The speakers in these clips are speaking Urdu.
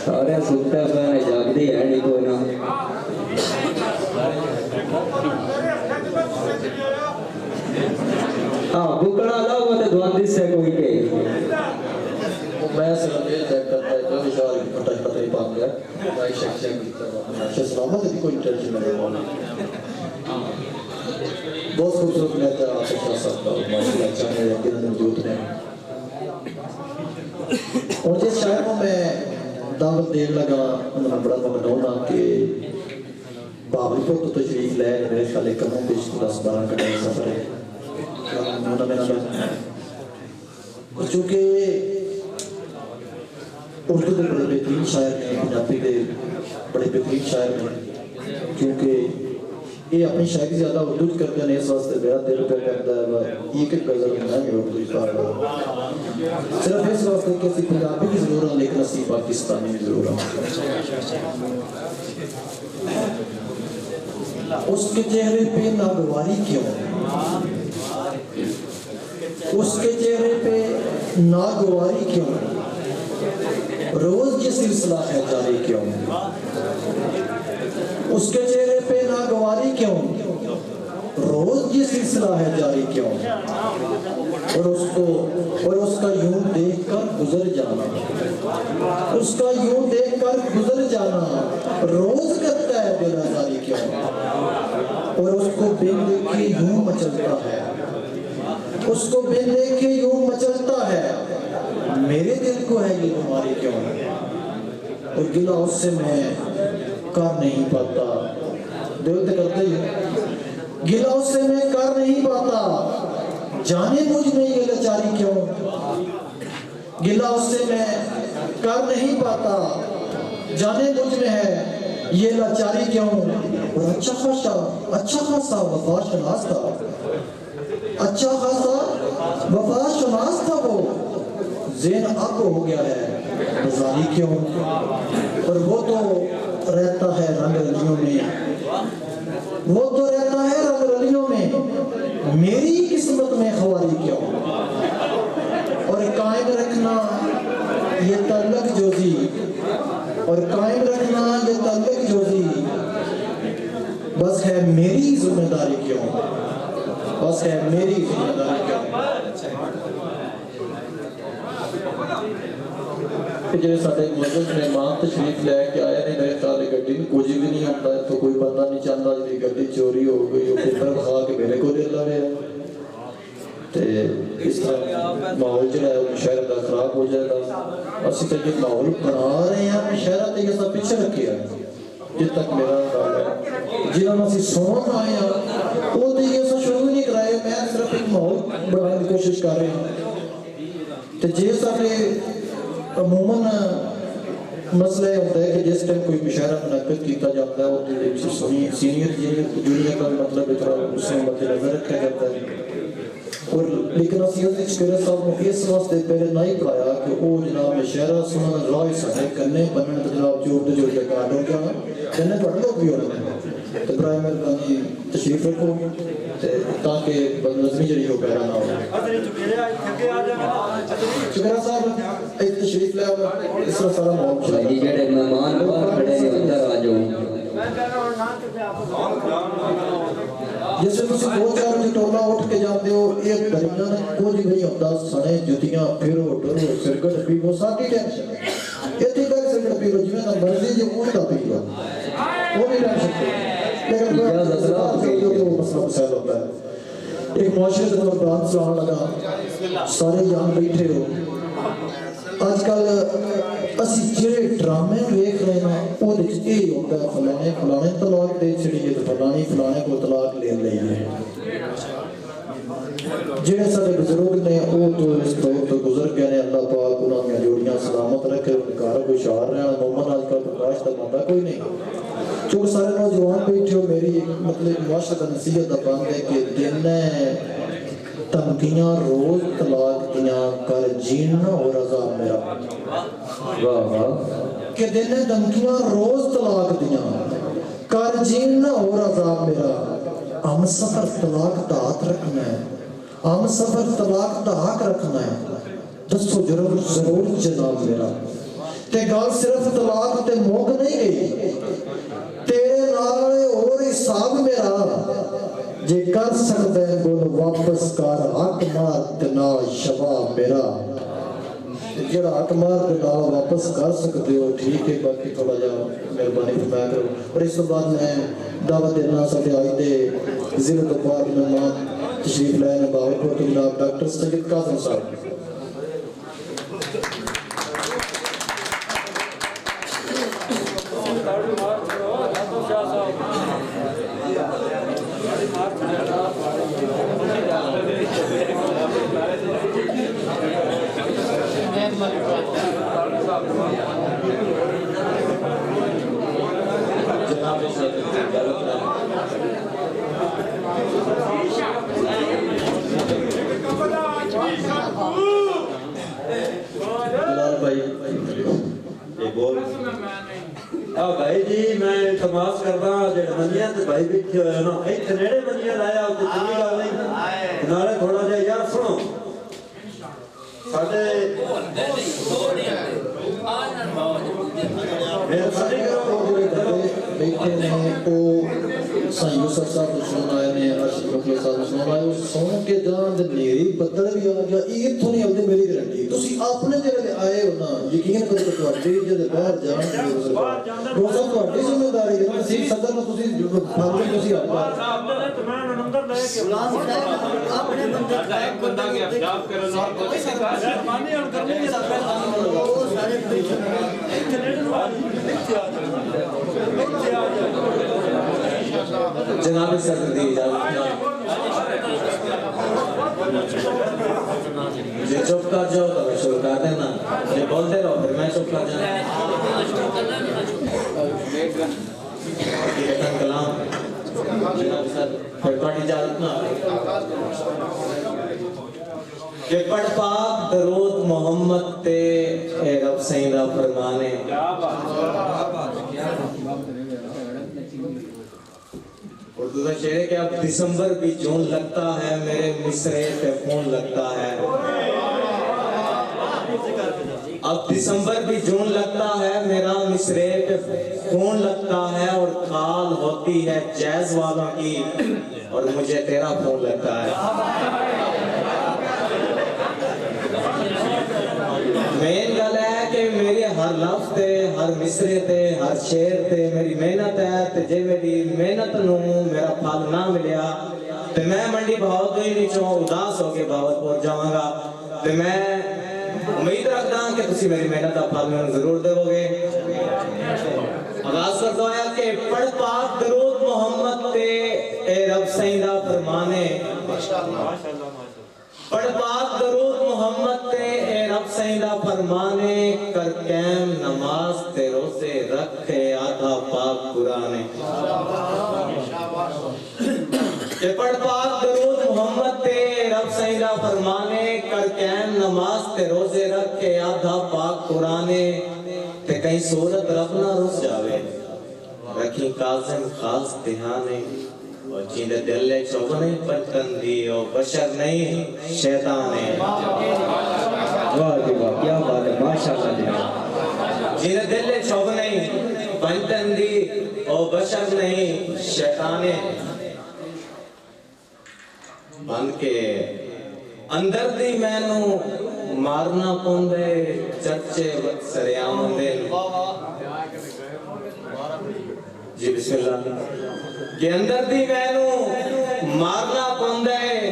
سارے سنتے پہ جاگتے ہے نہیں کوئی نہ ہاں بکڑا لا وہ تو دواندی سے کوئی کے میں صرف یہ چیک کرتا ہے جو اشار کی پتہ ہی پاک گیا میں شک چیک کرتا ہوں سلامت ہے کوئی انٹرجن نہیں ہونا بہت خوبصورت لیتا ہے آپ شاہ صاحب کا ماشاءاللہ اچھا ہے یقین موجود ہیں اور جس شاعروں میں دعوت دین لگا انہوں نے بڑا ممنون کہ بابل کو تو تشریف لے میرے خیال کموں بیش 10-12 کا ٹائم سفر ہے انہوں نے میرا اور چونکہ اردو کے بڑے بہترین شاعر ہیں پنجابی کے بڑے بہترین شاعر ہیں کیونکہ یہ اپنی شاعری زیادہ اردو کرتے ہیں اس واسطے میرا دل پہ کرتا ہے ایک ایک غزل میں بھی اردو پڑھ رہا ہوں صرف اس واسطے کہ اسی پنجابی کی ضرور ہوں لیکن اسی پاکستانی بھی ضرور ہوں اس کے چہرے پہ ناگواری کیوں اس کے چہرے پہ ناگواری کیوں روز یہ سلسلہ ہے جاری کیوں اس کے چہرے پہ ناگواری کیوں روز یہ سلسلہ ہے جاری کیوں اور اس کا یوں دیکھ کر گزر جانا اس کا یوں دیکھ کر گزر جانا روز کرتا ہے بے نظاری کیوں اور اس کو بن دیکھے یوں مچلتا ہے اس کو بن دیکھے یوں مچلتا ہے میرے دل کو ہے یہ بیماری کیوں اور گلہ اس سے میں کر نہیں پاتا دل تو کرتا ہی گلہ اس سے میں کر نہیں پاتا جانے مجھ میں یہ لاچاری کیوں گلہ اس سے میں کر نہیں پاتا جانے مجھ میں ہے یہ لاچاری کیوں اور اچھا خاصا وفا شناس تھا اچھا خاصا وفا شناس تھا وہ ذہن اب ہو گیا ہے بزاری کیوں اور وہ تو رہتا ہے رنگ رلیوں میں وہ تو رہتا ہے رنگ رلیوں میں میری قسمت میں خواری کیوں اور قائم رکھنا یہ تعلق جوزی اور قائم رکھنا یہ تعلق جوزی بس ہے میری ذمہ داری کیوں بس ہے میری ذمہ داری کیوں کہ جیسے ساتھے مجلس میں ماں تشریف لے کے آیا نہیں میرے خیال گڈی میں کچھ بھی نہیں ہوتا ہے تو کوئی بندہ نہیں چاہتا جی گڈی چوری ہو گئی وہ پیپر بخا کے میرے کو لے لا رہے ہیں اس طرح ماحول جو ہے مشاہرہ کا خراب ہو جائے گا اسی طرح یہ ماحول بنا رہے ہیں مشاہرہ تے یہ سب پیچھے رکھے ہیں جن تک میرا خیال ہے جنہوں نے سون آئے ہیں وہ تو یہ سب شروع نہیں کرائے میں صرف ایک ماحول بنانے کی کوشش کر رہے ہیں تو جی سارے عموماً مسئلہ ہوتا ہے کہ جس ٹائم کوئی مشاہرہ منعقد کیتا جاتا ہے وہ سینئر جونیئر کا مطلب اس میں مد نظر رکھا جاتا ہے اور لیکن اسیت شکر صاحب نے اس واسطے پہلے نہیں پڑھایا کہ وہ جناب مشاہرہ سنن راہ سنے کرنے بننے تو جناب جو ریکارڈ ہو گیا کہنے پڑھ لو بھی ہونا ہے تو برائے مہربانی تشریف رکھو تاکہ بدنظمی جڑی ہو پیدا نہ ہو شکرہ صاحب ایک تشریف لے اس طرح سارا ماحول بھائی جڑے مہمان باہر کھڑے ہیں اندر آ جاؤ جیسے تسی دو چار بجے ٹولا اٹھ کے جاتے ہو ایک درمیان کچھ نہیں ہوتا سنے جتیاں پھرو ڈرو سرکٹ پی وہ ساری ٹینشن یہ تھی کہ سرکٹ پی لو جو ہے مرضی جو اونٹا پی لو وہ نہیں رہ سکتے لیکن وہ مسئلہ مسائل ہوتا ہے ایک معاشرے سے بران سلام لگا سارے جان بیٹھے ہو آج کل اسی جڑے ڈرامے دیکھ رہے ہیں وہ دیکھ یہ ہوتا ہے فلانے طلاق دے چھڑی ہے تو فلانے کو طلاق لے لئی ہے جڑے سارے بزرگ نے وہ تو اس دور تو گزر گئے نے اللہ پاک انہوں نے جوڑیاں سلامت رکھے انکار کوئی شعر رہے ہیں عموماً آج کل پرکاش تک ماتا کوئی نہیں چونکہ سارے نوجوان بیٹھے ہو میری مطلب معاشرہ کا نصیحت بند ہے کہ دن تنگیاں روز طلاق دیاں کر جینا اور عذاب میرا واہ واہ کہ دن تنگیاں روز طلاق دیاں کر جینا اور عذاب میرا ہم سفر طلاق دا ہاتھ رکھنا ہے ہم سفر طلاق دا حق رکھنا ہے دستو ضرور جناب میرا تے گل صرف طلاق تے موک نہیں گئی تیرے نال اور حساب میرا جے کر سکتا ہے گل واپس کر حق مار تے نال شباب میرا جڑا حق مار تے نال واپس کر سکتے ہو ٹھیک ہے باقی تھوڑا جا مہربانی فرمایا کرو اور اس کے بعد میں دعوت دینا ساتھ آئی دے ضلع تو بعد مہمان تشریف لائے ہیں باہر کو جناب ڈاکٹر سید قاسم صاحب بھائی جی میں تماس کرتا منیا بھائی بیٹھے ہوئے نا ایک نیڑے منیا لایا چنگی گل نہیں نالے تھوڑا جہا یار سنو بیٹھے نے وہ سائیں یوسف صاحب کو سن آئے نے ارشد رفیع صاحب کو سن آئے سن کے جان دے نیری بدل بھی آ گیا یہ تو نہیں آتے میری گارنٹی تسی اپنے جگہ آئے ہو نا یقین کرو کہ تواڈی جے باہر جان دی روزہ تواڈی ذمہ داری ہے تسی صدر نو تسی فرض تسی آپ میں نمبر لے کے اپنے بندے ایک بندہ کے اختیار کرنا اور مہربانی اور کرنے کے سارے جناب صدر دی اجازت جی چپ کر جاؤ تو شروع کر دینا جی بولتے رہو پھر میں چپ کر جانا کلام جناب صدر پھر پڑھ اجازت نہ کہ پڑھ پاک درود محمد تے اے رب سیندہ فرمانے اردو کا شعر ہے کہ اب دسمبر بھی جون لگتا ہے میرے مصرے پہ خون لگتا ہے اب دسمبر بھی جون لگتا ہے میرا مصرے پہ خون لگتا ہے اور کال ہوتی ہے جیز والوں کی اور مجھے تیرا خون لگتا ہے مین گل ہے کہ میری ہر لفظ تے ہر مصرے تے ہر شعر تے میری محنت ہے تے جے میری محنت نو میرا پھل نہ ملیا تے میں منڈی بہادری نیچوں اداس ہو کے بہاولپور جاواں گا تے میں امید رکھدا ہوں کہ تسی میری محنت دا پھل مینوں ضرور دیو گے آغاز کرتا ہے کہ پڑھ پاک درود محمد تے اے رب سیندہ فرمانے پڑھ پاک درود محمد تے اے رب سیندہ فرمانے کر قیم نماز تے روزے رکھے آدھا پاک قرآن کہ پڑھ پاک درود محمد تے اے رب سیندہ فرمانے کر قیم نماز تے روزے رکھے آدھا پاک قرآن تے کہیں صورت رب نہ رس جاوے رکھی کاظم خاص دہانے اور جیندے دل لے چوب نہیں پتن دی اور بشر نہیں شیطان ہے واہ جی واہ کیا بات ہے ماشاءاللہ جی جیندے دل لے چوب نہیں پتن دی اور بشر نہیں شیطان ہے بند کے اندر دی میں نو مارنا پوندے چرچے وقت سریام ہوندے جی بسم اللہ کہ اندر دی میں نو مارنا پوندے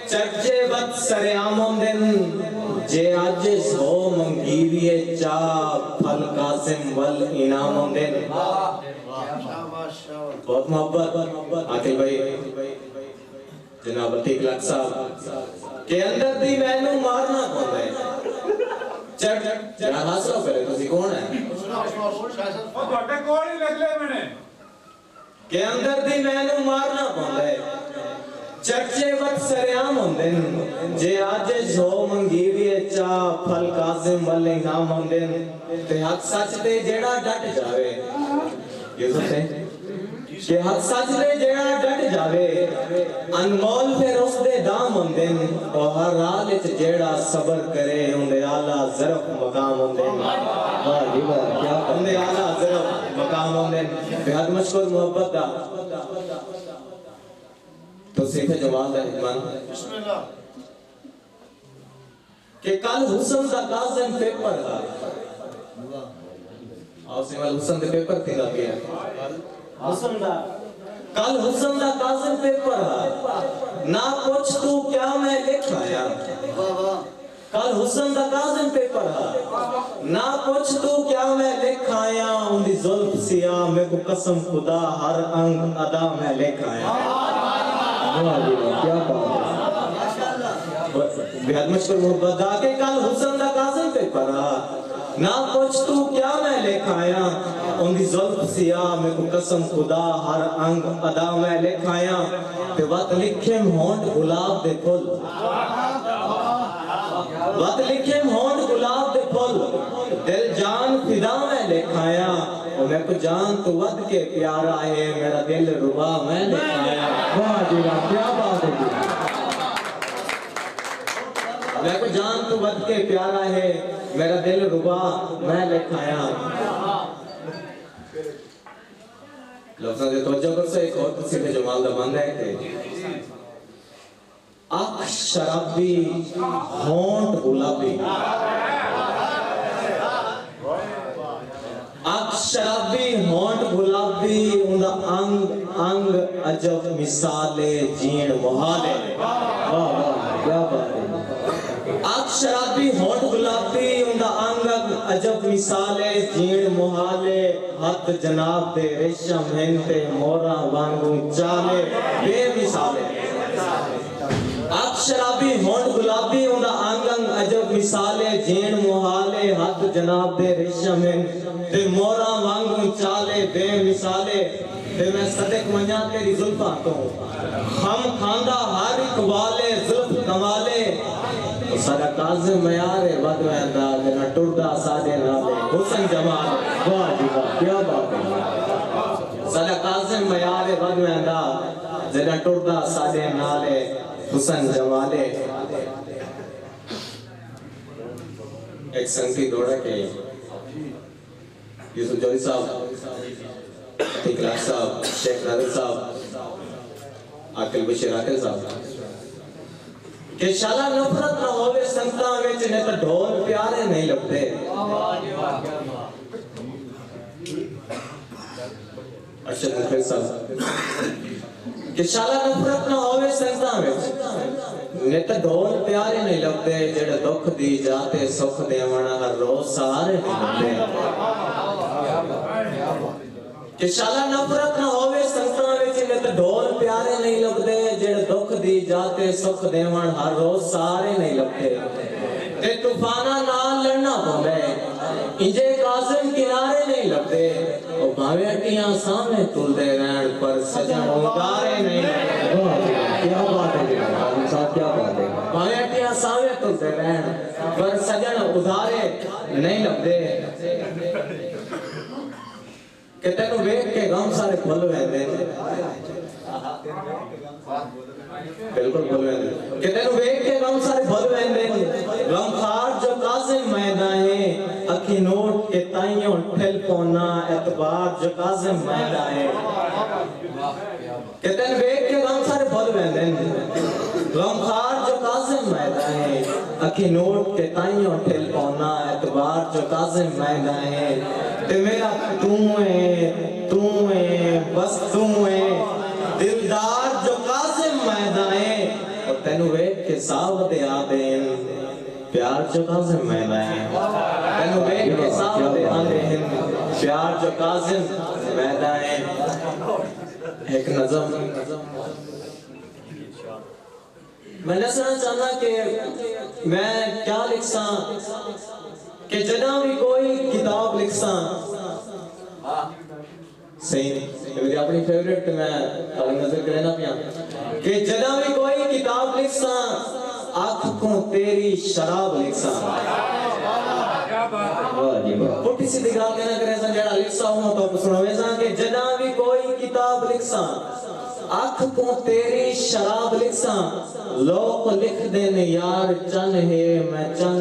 چرچے وقت سریام ہوندے جے آج سو منگیویے چاہ پھل قاسم وال انعام ہوندے بہت محبت آکل بھائی جناب عتیق لک صاحب کہ اندر دی میں نو مارنا پوندے جناب حاصلہ پہلے تسی کون ہے کہ اندر دی میں نو مارنا پوندے چرچے وقت سریام ہوندے جے آج جو منگی بھی چاہ پھل قاسم والے انعام ہوندے تے حق سچ تے جیڑا ڈٹ جاوے یہ تو سے کہ حق سچ تے جیڑا ڈٹ جاوے انمول پھر اس دے دام ہوندے اور ہر حال وچ جیڑا صبر کرے ہوندے اعلیٰ ظرف مقام ہوندے واہ جی واہ کیا اندے آلہ حضرت مقام ہوندے بہت مشکور محبت دا تو سیکھے جمال دا حکمان کہ کل حسن دا کاظم پیپر دا آؤ سیمال حسن دے پیپر تھی دا گیا حسن دا کل حسن دا کاظم پیپر دا نہ پوچھ تو کیا میں لکھ آیا کل حسن دا کاظم پیپر دا نہ پوچھ تو کیا میں لکھ آیا ان دی ظلف سیاہ میں کو قسم خدا ہر انگ ادا میں لکھ آیا واہ جی واہ کیا بات ہے بہت مشکور محبت دا کہ کل حسن دا کاظم پیپر دا نہ پوچھ تو کیا میں لکھ آیا ان دی ظلف سیاہ میں کو قسم خدا ہر انگ ادا میں لکھ آیا تے وقت لکھے ہونٹ گلاب دے پھل وقت لکھے ہونٹ گلاب دے پھل دل جان فدا میں لکھ آیا اور میں کو جان تو ود کے پیارا ہے میرا دل ربا میں لکھ آیا واہ جی واہ کیا بات ہے جی میں کو جان تو ود کے پیارا ہے میرا دل ربا میں لکھ آیا لفظاں دے توجہ کر سے ایک اور کسی پہ جمال دا بند ہے کہ آنکھ شرابی ہونٹ گلابی آنکھ شرابی ہونٹ گلابی ان انگ انگ عجب مثالے جین محالے واہ واہ کیا بات ہے آنکھ شرابی ہونٹ گلابی ان انگ عجب مثالے جین محالے ہاتھ جناب دے ریشم ہنتے مورا وانگو چالے بے مثالے آنکھ شرابی ہونٹ گلابی ان انگ عجب مثالے جین محالے ہاتھ جناب دے ریشم تے مورا وانگو چالے بے مثالے تے میں صدق منیا تیری زلفاں تو ہم کھاندہ ہر اقبالے زلف کمالے سارا کاظم میارے ود میں انداز نہ ٹردہ سادے نالے حسن جمال واہ جی واہ کیا بات ہے سارا کاظم میارے ود میں انداز نہ ٹردہ سادے نالے حسن جمالے ایک سنگتی دوڑا کہ یوسف جوری صاحب اقلاق صاحب شیخ نادر صاحب عاقل بشیر عاقل صاحب کہ شالا نفرت نہ ہوئے سنگتاں وچ نے تو ڈھول پیارے نہیں لگتے ارشد مخلص صاحب کہ شالا نفرت نہ ہوئے سنگتاں وچ نے تو ڈھول پیارے نہیں لگتے جڑے دکھ دی جاتے سکھ دیوان ہر روز سارے نہیں لگتے کہ شالا نفرت نہ ہوئے سنگتاں وچ نے تو ڈھول پیارے نہیں لگتے جڑے دکھ دی جاتے سکھ دیوان ہر روز سارے نہیں لگتے تے طوفانہ نال لڑنا پوندے انجے کاظم کنارے نہیں لگتے او بھاوے اٹیاں سامنے تلدے رہن پر سجن ادارے نہیں لگتے واہ جی واہ کیا بات ہے جی عالم صاحب کیا بات ہے بھاوے اٹیاں سامنے تلدے رہن پر سجن ادارے نہیں لگتے کہ تینوں ویکھ کے غم سارے بھول ویندے بالکل بھول ویندے کہ تینوں ویکھ کے غم سارے بھول ویندے غم خار جو کاظم میدائیں اکھی نوٹ کے تائیوں ٹھل پونا اعتبار جو کاظم میدائیں کہ تینوں ویکھ کے غم سارے بھول ویندے غم خار جو کاظم میدائیں اکھی نوٹ کے تائیوں ٹھل پونا اعتبار جو کاظم میدائیں تے میرا تو ہے بس تو ہے دلدار جو کاظم میدائیں اور تینوں ویکھ کے ساوت آدین پیار جو کاظم میدائیں تینوں ویکھ کے ساوت آدین پیار جو کاظم میدائیں ایک نظم میں نسنا چاہنا کہ میں کیا لکھساں کہ جنہ بھی کوئی کتاب لکھساں صحیح میری اپنی فیوریٹ میں نظر کرنا پیا کہ جنہ بھی کوئی کتاب لکھساں آنکھ کو تیری شراب لکھساں واہ جی واہ پٹھی سی دکھا کے نہ کرے سن جڑا لکھسا ہوں تو سنوے سان کہ جنہ بھی کوئی کتاب لکھساں آنکھ کو تیری شراب لکھساں لوگ لکھ دین یار چن ہے میں چن